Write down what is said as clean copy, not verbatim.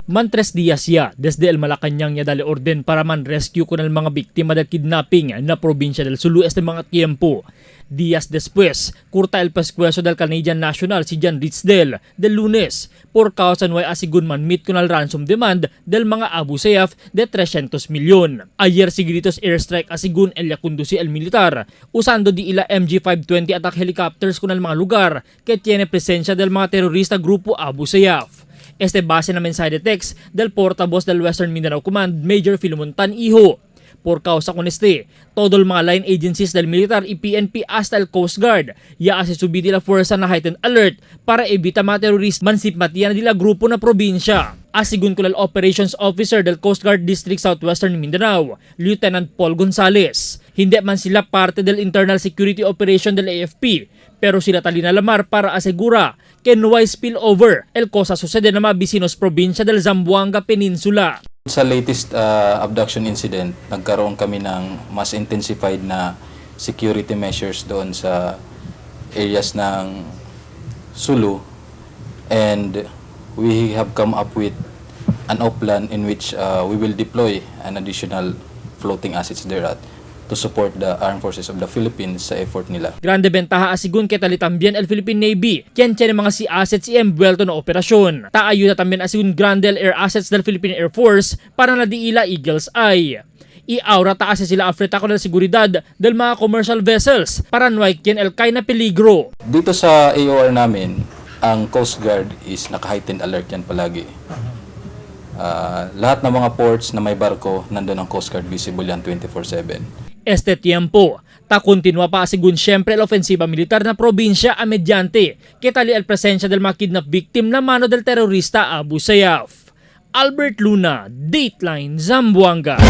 Man 3 días ya desde el Malacañang ya dali orden para man rescue con el mga biktima del kidnapping na probinsya del Sulu este mga tiempo. Días después, curta el pescuezo del Canadian National si John Ridsdale del lunes por causa no ay asigun man meet con el ransom demand del mga Abu Sayyaf de 300 milyon. Ayer sigritos airstrike asigun el conduci el militar usando di ila MG-520 attack helicopters con el mga lugar que tiene presensya del mga terorista grupo Abu Sayyaf. Este base na mensaje de text del portavoz del Western Mindanao Command, Major Filemon Tan-Iho. Por causa con este, todo el mga line agencies del militar y PNP hasta el Coast Guard ya se subidi la fuerza na heightened alert para evita mga terorist mansipmatiyan nila grupo na probinsya. Asigun ko el Operations Officer del Coast Guard District Southwestern Mindanao, Lieutenant Paul Gonzales. Hindi man sila parte del internal security operation del AFP, pero sila talinalamar para asegura que no hay spillover el cosa sucede na mga bisinos probinsya del Zamboanga Peninsula. Sa latest abduction incident, nagkaroon kami ng mas intensified na security measures doon sa areas ng Sulu, and we have come up with an plan in which we will deploy an additional floating assets there to support the Armed Forces of the Philippines sa effort nila. Grande bentaha asigun que talitambién el Philippine Navy, quien tiene mga sea assets y envuelto na operasyon. Taayuda también asigun grande el air assets del Philippine Air Force para na diila Eagle's Eye. I-aura taas sila afrita con la seguridad del mga commercial vessels para no hay quien el kay na peligro. Dito sa AOR namin, ang Coast Guard is naka-heightened alert yan palagi. Lahat ng mga ports na may barko, nandun ang Coast Guard visible yan 24/7. Este tiempo, ta continua pa asigun siyempre el ofensiba militar na probinsya a mediante que tali el presensya del mga kidnap victim na mano del terorista Abu Sayyaf. Albert Luna, Dateline, Zamboanga.